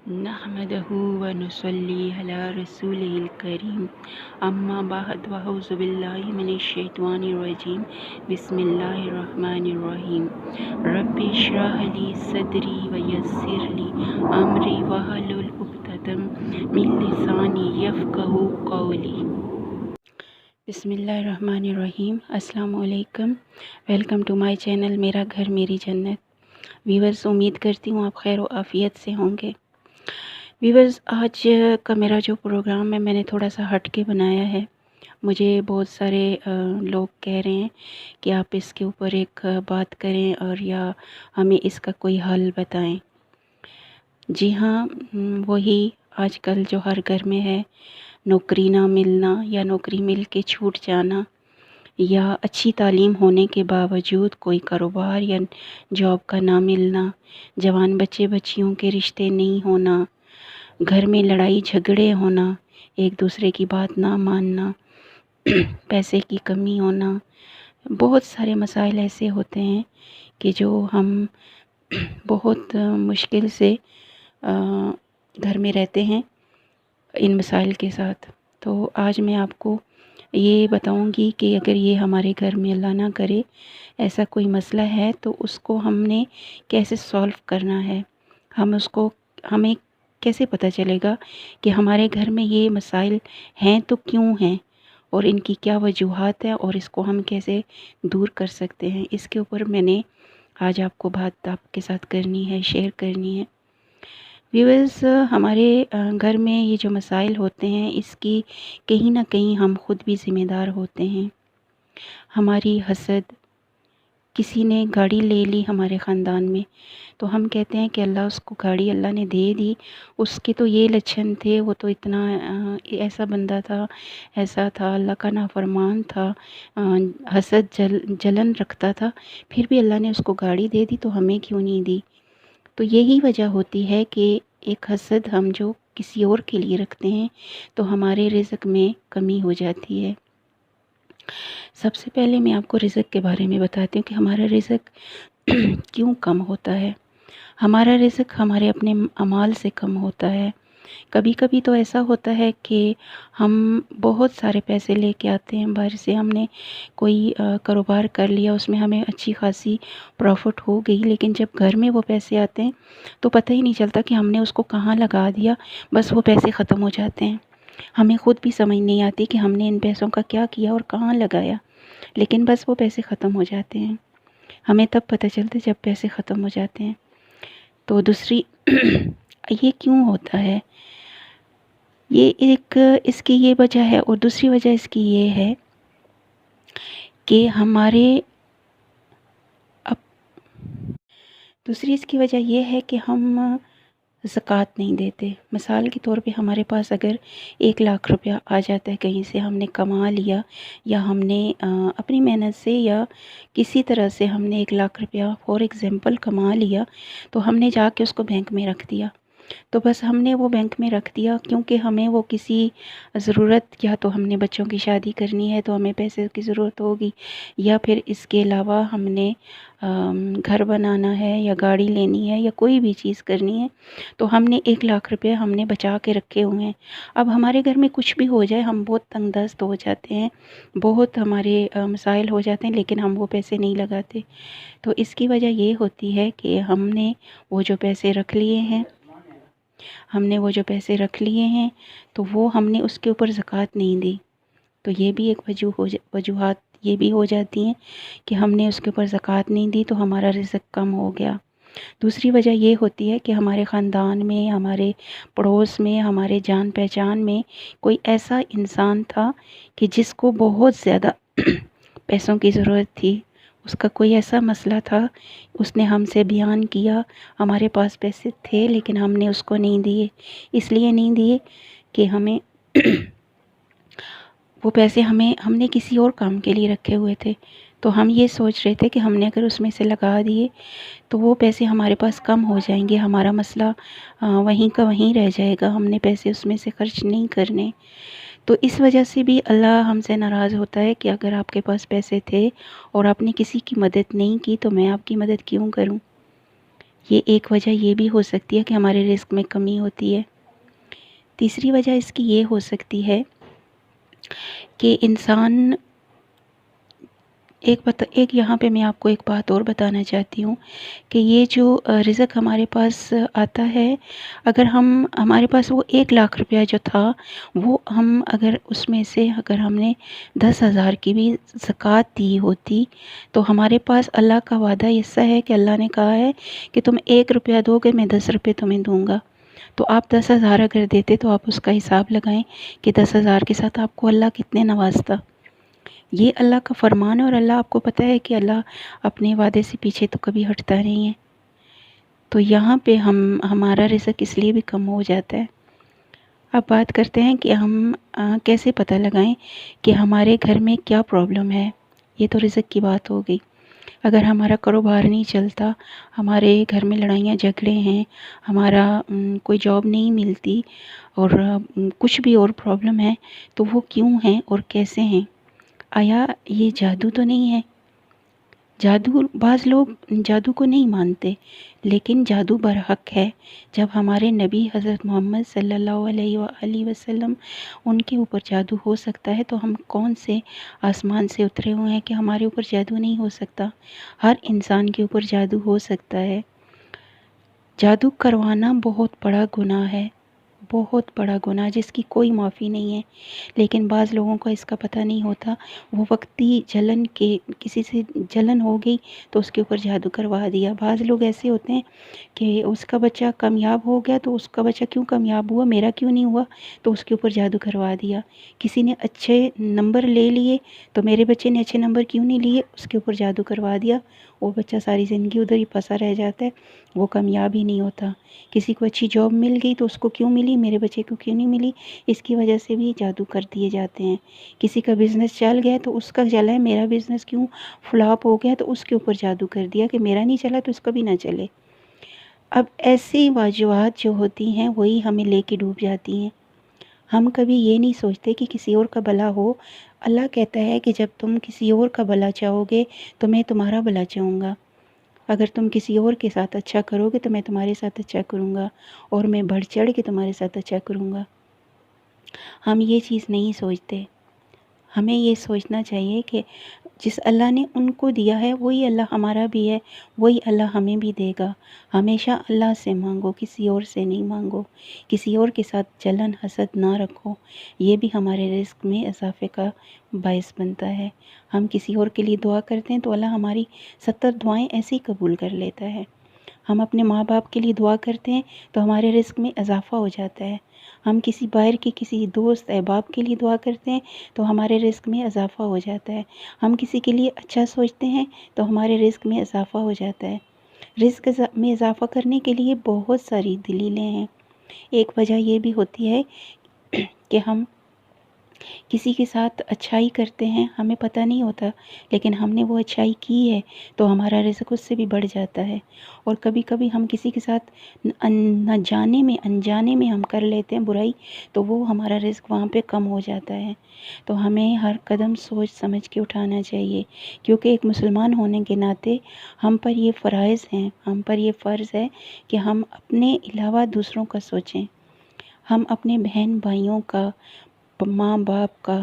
نحمده ونصلي على رسوله الكريم اما بعد واعوذ بالله من الشیطان الرجیم بسم اللہ الرحمن الرحیم رب اشرح لي صدری ویسر لي امری واحلل عقدۃ من لسانی یفقهوا قولی۔ بسم اللہ الرحمن الرحیم۔ السلام علیکم، ویلکم ٹو مائی چینل میرا گھر میری جنت۔ ویورز، امید کرتی ہوں آپ خیر و عافیت سے ہوں گے۔ ویورز، آج کا میرا جو پروگرام ہے میں نے تھوڑا سا ہٹ کے بنایا ہے۔ مجھے بہت سارے لوگ کہہ رہے ہیں کہ آپ اس کے اوپر ایک بات کریں اور یا ہمیں اس کا کوئی حل بتائیں۔ جی ہاں، وہی آج کل جو ہر گھر میں ہے، نوکری نہ ملنا یا نوکری مل کے چھوٹ جانا، یا اچھی تعلیم ہونے کے باوجود کوئی کاروبار یا جاب کا نہ ملنا، جوان بچے بچیوں کے رشتے نہیں ہونا، گھر میں لڑائی جھگڑے ہونا، ایک دوسرے کی بات نہ ماننا، پیسے کی کمی ہونا، بہت سارے مسائل ایسے ہوتے ہیں کہ جو ہم بہت مشکل سے گھر میں رہتے ہیں ان مسائل کے ساتھ۔ تو آج میں آپ کو یہ بتاؤں گی کہ اگر یہ ہمارے گھر میں اللہ نہ کرے ایسا کوئی مسئلہ ہے تو اس کو ہم نے کیسے سولو کرنا ہے، ہمیں کیسے پتہ چلے گا کہ ہمارے گھر میں یہ مسائل ہیں تو کیوں ہیں، اور ان کی کیا وجوہات ہیں، اور اس کو ہم کیسے دور کر سکتے ہیں۔ اس کے اوپر میں نے آج آپ کو بات آپ کے ساتھ کرنی ہے، شیئر کرنی ہے۔ ویورز، ہمارے گھر میں یہ جو مسائل ہوتے ہیں اس کی کہیں نہ کہیں ہم خود بھی ذمہ دار ہوتے ہیں۔ ہماری حسد، کسی نے گاڑی لے لی ہمارے خاندان میں تو ہم کہتے ہیں کہ اس کو گاڑی اللہ نے دے دی، اس کے تو یہ لچھن تھے، وہ تو اتنا ایسا بندہ تھا، ایسا تھا، اللہ کا نافرمان تھا، حسد جلن رکھتا تھا، پھر بھی اللہ نے اس کو گاڑی دے دی تو ہمیں کیوں نہیں دی۔ تو یہی وجہ ہوتی ہے کہ ایک حسد ہم جو کسی اور کے لیے رکھتے ہیں تو ہمارے رزق میں کمی ہو جاتی ہے۔ سب سے پہلے میں آپ کو رزق کے بارے میں بتاتی ہوں کہ ہمارا رزق کیوں کم ہوتا ہے۔ ہمارا رزق ہمارے اپنے اعمال سے کم ہوتا ہے۔ کبھی کبھی تو ایسا ہوتا ہے کہ ہم بہت سارے پیسے لے کے آتے ہیں باہر سے، ہم نے کوئی کاروبار کر لیا، اس میں ہمیں اچھی خاصی پروفٹ ہو گئی، لیکن جب گھر میں وہ پیسے آتے ہیں تو پتہ ہی نہیں چلتا کہ ہم نے اس کو کہاں لگا دیا، بس وہ پیسے ختم ہو جاتے ہیں۔ ہمیں خود بھی سمجھ نہیں آتی کہ ہم نے ان پیسوں کا کیا کیا اور کہاں لگایا، لیکن بس وہ پیسے ختم ہو جاتے ہیں۔ ہمیں تب پتہ چلتا ہے جب پیسے ختم ہو جاتے ہیں۔ تو دوسری یہ کیوں ہوتا ہے، یہ ایک اس کی یہ وجہ ہے، اور دوسری وجہ اس کی یہ ہے کہ دوسری اس کی وجہ یہ ہے کہ ہم زکوٰۃ نہیں دیتے۔ مثال کے طور پہ ہمارے پاس اگر 1,00,000 روپیہ آ جاتا ہے کہیں سے، ہم نے کما لیا، یا ہم نے اپنی محنت سے یا کسی طرح سے ہم نے 1,00,000 روپیہ فار ایگزامپل کما لیا، تو ہم نے جا کے اس کو بینک میں رکھ دیا۔ تو بس ہم نے وہ بینک میں رکھ دیا کیونکہ ہمیں وہ کسی ضرورت، یا تو ہم نے بچوں کی شادی کرنی ہے تو ہمیں پیسے کی ضرورت ہوگی، یا پھر اس کے علاوہ ہم نے گھر بنانا ہے یا گاڑی لینی ہے یا کوئی بھی چیز کرنی ہے، تو ہم نے 1,00,000 روپے ہم نے بچا کے رکھے ہوئے ہیں۔ اب ہمارے گھر میں کچھ بھی ہو جائے ہم بہت تنگ دست ہو جاتے ہیں، بہت ہمارے مسائل ہو جاتے ہیں، لیکن ہم وہ پیسے نہیں لگاتے۔ تو اس کی وجہ یہ ہوتی ہے کہ ہم نے وہ جو پیسے رکھ لیے ہیں تو وہ ہم نے اس کے اوپر زکوٰۃ نہیں دی۔ تو یہ بھی ایک وجوہات یہ بھی ہو جاتی ہیں کہ ہم نے اس کے اوپر زکوٰۃ نہیں دی تو ہمارا رزق کم ہو گیا۔ دوسری وجہ یہ ہوتی ہے کہ ہمارے خاندان میں، ہمارے پڑوس میں، ہمارے جان پہچان میں کوئی ایسا انسان تھا کہ جس کو بہت زیادہ پیسوں کی ضرورت تھی، اس کا کوئی ایسا مسئلہ تھا، اس نے ہم سے بیان کیا، ہمارے پاس پیسے تھے لیکن ہم نے اس کو نہیں دیے، اس لیے نہیں دیے کہ ہمیں وہ پیسے ہم نے کسی اور کام کے لیے رکھے ہوئے تھے، تو ہم یہ سوچ رہے تھے کہ ہم نے اگر اس میں سے لگا دیے تو وہ پیسے ہمارے پاس کم ہو جائیں گے، ہمارا مسئلہ وہیں کا وہیں رہ جائے گا، ہم نے پیسے اس میں سے خرچ نہیں کرنے۔ تو اس وجہ سے بھی اللہ ہم سے ناراض ہوتا ہے کہ اگر آپ کے پاس پیسے تھے اور آپ نے کسی کی مدد نہیں کی تو میں آپ کی مدد کیوں کروں۔ یہ ایک وجہ یہ بھی ہو سکتی ہے کہ ہمارے رزق میں کمی ہوتی ہے۔ تیسری وجہ اس کی یہ ہو سکتی ہے کہ انسان ایک یہاں پہ میں آپ کو ایک بات اور بتانا چاہتی ہوں کہ یہ جو رزق ہمارے پاس آتا ہے، اگر ہمارے پاس وہ 1 لاکھ روپیہ جو تھا، وہ اگر اس میں سے اگر ہم نے 10,000 کی بھی زکوٰۃ دی ہوتی تو ہمارے پاس اللہ کا وعدہ ایسا ہے کہ اللہ نے کہا ہے کہ تم 1 روپیہ دو گے، میں 10 روپے تمہیں دوں گا۔ تو آپ 10,000 اگر دیتے تو آپ اس کا حساب لگائیں کہ 10,000 کے ساتھ آپ کو اللہ کتنے نوازتا۔ یہ اللہ کا فرمان ہے، اور اللہ آپ کو پتہ ہے کہ اللہ اپنے وعدے سے پیچھے تو کبھی ہٹتا نہیں ہے۔ تو یہاں پہ ہمارا رزق اس لیے بھی کم ہو جاتا ہے۔ اب بات کرتے ہیں کہ ہم کیسے پتہ لگائیں کہ ہمارے گھر میں کیا پرابلم ہے۔ یہ تو رزق کی بات ہو گئی۔ اگر ہمارا کاروبار نہیں چلتا، ہمارے گھر میں لڑائیاں جھگڑے ہیں، ہمارا کوئی جاب نہیں ملتی، اور کچھ بھی اور پرابلم ہے، تو وہ کیوں ہیں اور کیسے ہیں؟ آیا یہ جادو تو نہیں ہے؟ بعض لوگ جادو کو نہیں مانتے، لیکن جادو برحق ہے۔ جب ہمارے نبی حضرت محمد صلی اللہ علیہ وآلہ وسلم، ان کے اوپر جادو ہو سکتا ہے، تو ہم کون سے آسمان سے اترے ہوئے ہیں کہ ہمارے اوپر جادو نہیں ہو سکتا؟ ہر انسان کے اوپر جادو ہو سکتا ہے۔ جادو کروانا بہت بڑا گناہ ہے، بہت بڑا گناہ جس کی کوئی معافی نہیں ہے، لیکن بعض لوگوں کو اس کا پتہ نہیں ہوتا۔ وہ وقتی جلن کے کسی سے جلن ہو گئی تو اس کے اوپر جادو کروا دیا۔ بعض لوگ ایسے ہوتے ہیں کہ اس کا بچہ کامیاب ہو گیا تو اس کا بچہ کیوں کامیاب ہوا، میرا کیوں نہیں ہوا، تو اس کے اوپر جادو کروا دیا۔ کسی نے اچھے نمبر لے لیے تو میرے بچے نے اچھے نمبر کیوں نہیں لیے، اس کے اوپر جادو کروا دیا۔ وہ بچہ ساری زندگی ادھر ہی پھنسا رہ جاتا ہے، وہ کامیاب ہی نہیں ہوتا۔ کسی کو اچھی جاب مل گئی تو اس کو کیوں ملی، میرے بچے کو کیوں نہیں ملی، اس کی وجہ سے بھی جادو کر دیے جاتے ہیں۔ کسی کا بزنس چل گیا تو اس کا چلا ہے، میرا بزنس کیوں فلاپ ہو گیا، تو اس کے اوپر جادو کر دیا کہ میرا نہیں چلا تو اس کا بھی نہ چلے۔ اب ایسی واجبات جو ہوتی ہیں وہی ہمیں لے کے ڈوب جاتی ہیں۔ ہم کبھی یہ نہیں سوچتے کہ کسی اور کا بھلا ہو۔ اللہ کہتا ہے کہ جب تم کسی اور کا بھلا چاہو گے تو میں تمہارا بھلا چاہوں گا۔ اگر تم کسی اور کے ساتھ اچھا کرو گے تو میں تمہارے ساتھ اچھا کروں گا، اور میں بڑھ چڑھ کے تمہارے ساتھ اچھا کروں گا۔ ہم یہ چیز نہیں سوچتے۔ ہمیں یہ سوچنا چاہیے کہ جس اللہ نے ان کو دیا ہے وہی اللہ ہمارا بھی ہے، وہی اللہ ہمیں بھی دے گا۔ ہمیشہ اللہ سے مانگو، کسی اور سے نہیں مانگو۔ کسی اور کے ساتھ جلن حسد نہ رکھو، یہ بھی ہمارے رزق میں اضافے کا باعث بنتا ہے۔ ہم کسی اور کے لیے دعا کرتے ہیں تو اللہ ہماری 70 دعائیں ایسے ہی قبول کر لیتا ہے۔ ہم اپنے ماں باپ کے لیے دعا کرتے ہیں تو ہمارے رزق میں اضافہ ہو جاتا ہے۔ ہم کسی باہر کے کسی دوست احباب کے لیے دعا کرتے ہیں تو ہمارے رزق میں اضافہ ہو جاتا ہے۔ ہم کسی کے لیے اچھا سوچتے ہیں تو ہمارے رزق میں اضافہ ہو جاتا ہے۔ رزق میں اضافہ کرنے کے لیے بہت ساری دلیلیں ہیں۔ ایک وجہ یہ بھی ہوتی ہے کہ ہم کسی کے ساتھ اچھائی کرتے ہیں، ہمیں پتہ نہیں ہوتا، لیکن ہم نے وہ اچھائی کی ہے تو ہمارا رزق اس سے بھی بڑھ جاتا ہے۔ اور کبھی کبھی ہم کسی کے ساتھ نہ جانے میں انجانے میں ہم کر لیتے ہیں برائی، تو وہ ہمارا رزق وہاں پہ کم ہو جاتا ہے۔ تو ہمیں ہر قدم سوچ سمجھ کے اٹھانا چاہیے، کیونکہ ایک مسلمان ہونے کے ناطے ہم پر یہ فرائض ہیں، ہم پر یہ فرض ہے کہ ہم اپنے علاوہ دوسروں کا سوچیں۔ ہم اپنے بہن بھائیوں کا، ماں باپ کا،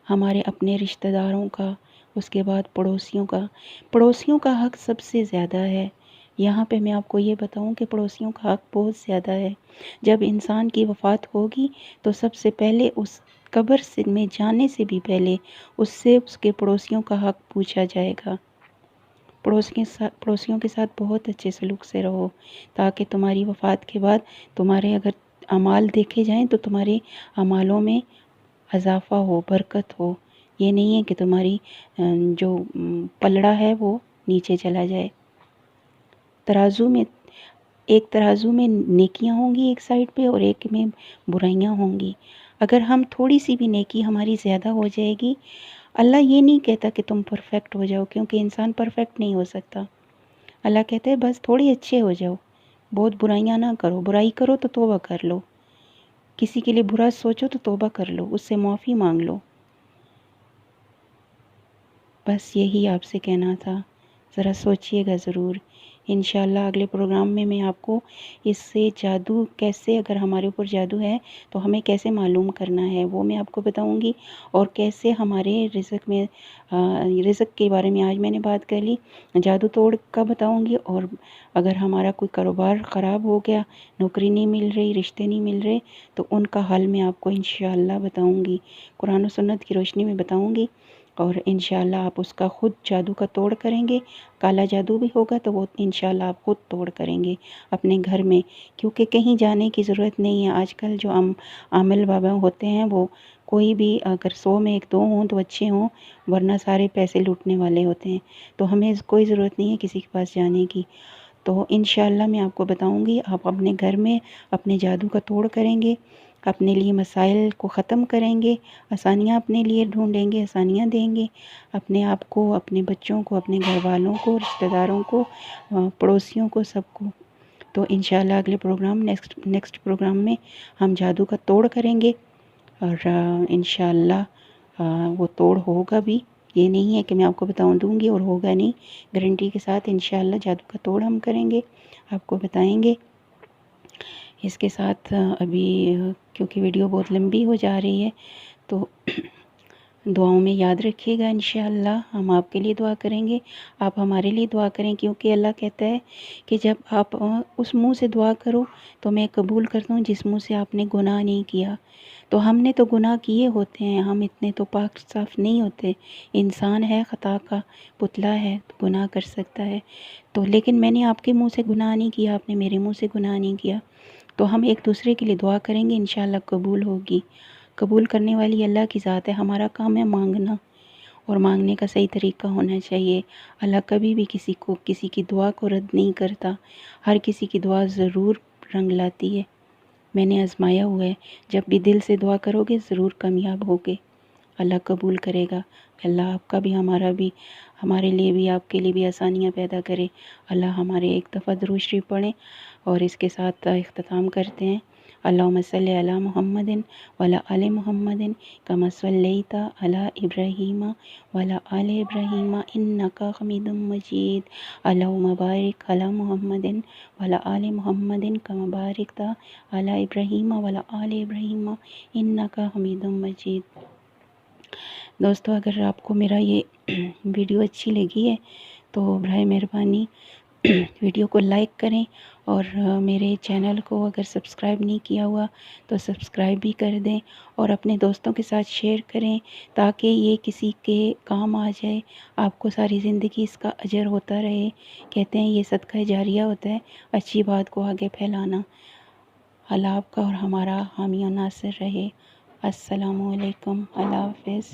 ہمارے اپنے رشتہ داروں کا، اس کے بعد پڑوسیوں کا حق سب سے زیادہ ہے۔ یہاں پہ میں آپ کو یہ بتاؤں کہ پڑوسیوں کا حق بہت زیادہ ہے۔ جب انسان کی وفات ہوگی تو سب سے پہلے اس قبر میں جانے سے بھی پہلے اس سے اس کے پڑوسیوں کا حق پوچھا جائے گا۔ پڑوسیوں کے ساتھ بہت اچھے سلوک سے رہو، تاکہ تمہاری وفات کے بعد تمہارے اگر اعمال دیکھے جائیں تو تمہارے اعمالوں میں اضافہ ہو، برکت ہو۔ یہ نہیں ہے کہ تمہاری جو پلڑا ہے وہ نیچے چلا جائے۔ ایک ترازو میں نیکیاں ہوں گی ایک سائڈ پہ، اور ایک میں برائیاں ہوں گی۔ اگر ہم تھوڑی سی بھی نیکی ہماری زیادہ ہو جائے گی، اللہ یہ نہیں کہتا کہ تم پرفیکٹ ہو جاؤ، کیونکہ انسان پرفیکٹ نہیں ہو سکتا۔ اللہ کہتا ہے بس تھوڑی اچھے ہو جاؤ، بہت برائیاں نہ کرو۔ برائی کرو تو توبہ کر لو، کسی کے لیے برا سوچو تو توبہ کر لو، اس سے معافی مانگ لو۔ بس یہی آپ سے کہنا تھا، ذرا سوچئے گا ضرور۔ انشاءاللہ اگلے پروگرام میں میں آپ کو اس سے جادو کیسے، اگر ہمارے اوپر جادو ہے تو ہمیں کیسے معلوم کرنا ہے وہ میں آپ کو بتاؤں گی، اور کیسے ہمارے رزق میں رزق کے بارے میں آج میں نے بات کر لی، جادو توڑ کا بتاؤں گی، اور اگر ہمارا کوئی کاروبار خراب ہو گیا، نوکری نہیں مل رہی، رشتے نہیں مل رہے، تو ان کا حل میں آپ کو انشاءاللہ بتاؤں گی، قرآن و سنت کی روشنی میں بتاؤں گی، اور انشاءاللہ آپ اس کا خود جادو کا توڑ کریں گے۔ کالا جادو بھی ہوگا تو وہ انشاءاللہ آپ خود توڑ کریں گے اپنے گھر میں، کیونکہ کہیں جانے کی ضرورت نہیں ہے۔ آج کل جو عامل بابا ہوتے ہیں وہ کوئی بھی اگر 100 میں 1-2 ہوں تو اچھے ہوں، ورنہ سارے پیسے لوٹنے والے ہوتے ہیں، تو ہمیں کوئی ضرورت نہیں ہے کسی کے پاس جانے کی۔ تو انشاءاللہ میں آپ کو بتاؤں گی، آپ اپنے گھر میں اپنے جادو کا توڑ کریں گے، اپنے لیے مسائل کو ختم کریں گے، آسانیاں اپنے لیے ڈھونڈیں گے، آسانیاں دیں گے اپنے آپ کو، اپنے بچوں کو، اپنے گھر والوں کو، رشتہ داروں کو، پڑوسیوں کو، سب کو۔ تو انشاءاللہ اگلے پروگرام نیکسٹ پروگرام میں ہم جادو کا توڑ کریں گے، اور انشاءاللہ وہ توڑ ہوگا بھی، یہ نہیں ہے کہ میں آپ کو دوں گی اور ہوگا نہیں، گارنٹی کے ساتھ انشاءاللہ جادو کا توڑ ہم کریں گے، آپ کو بتائیں گے۔ اس کے ساتھ ابھی کیونکہ ویڈیو بہت لمبی ہو جا رہی ہے تو دعاؤں میں یاد رکھیے گا، انشاءاللہ ہم آپ کے لیے دعا کریں گے، آپ ہمارے لیے دعا کریں، کیونکہ اللہ کہتا ہے کہ جب آپ اس منہ سے دعا کرو تو میں قبول کرتا ہوں جس منہ سے آپ نے گناہ نہیں کیا۔ تو ہم نے تو گناہ کیے ہوتے ہیں، ہم اتنے تو پاک صاف نہیں ہوتے، انسان ہے، خطا کا پتلا ہے، تو گناہ کر سکتا ہے، تو لیکن میں نے آپ کے منہ سے گناہ نہیں کیا، آپ نے میرے منہ سے گناہ نہیں کیا، تو ہم ایک دوسرے کے لیے دعا کریں گے، انشاءاللہ قبول ہوگی۔ قبول کرنے والی اللہ کی ذات ہے، ہمارا کام ہے مانگنا، اور مانگنے کا صحیح طریقہ ہونا چاہیے۔ اللہ کبھی بھی کسی کی دعا کو رد نہیں کرتا، ہر کسی کی دعا ضرور رنگ لاتی ہے، میں نے آزمایا ہوا ہے، جب بھی دل سے دعا کرو گے ضرور کامیاب ہوگے، اللہ قبول کرے گا۔ اللہ آپ کا بھی، ہمارا بھی، ہمارے لیے بھی، آپ کے لیے بھی آسانیاں پیدا کرے۔ اللہ ہمارے ایک دفعہ درود شریف پڑھیں اور اس کے ساتھ اختتام کرتے ہیں۔ اللہم صلی علی محمد وعلی آل محمد کما صلیت علی ابراہیم وعلی آل ابراہیم انک حمید مجید۔ اللہم بارک علی محمد وعلی آل محمد کما بارکت علی ابراہیم وعلی آل ابراہیم انک حمید مجید۔ دوستو اگر آپ کو میرا یہ ویڈیو اچھی لگی ہے تو برائے مہربانی ویڈیو کو لائک کریں، اور میرے چینل کو اگر سبسکرائب نہیں کیا ہوا تو سبسکرائب بھی کر دیں، اور اپنے دوستوں کے ساتھ شیئر کریں تاکہ یہ کسی کے کام آ جائے، آپ کو ساری زندگی اس کا اجر ہوتا رہے۔ کہتے ہیں یہ صدقہ جاریہ ہوتا ہے، اچھی بات کو آگے پھیلانا۔ اللہ آپ کا اور ہمارا حامی و ناصر رہے۔ السلام علیکم، اللہ حافظ۔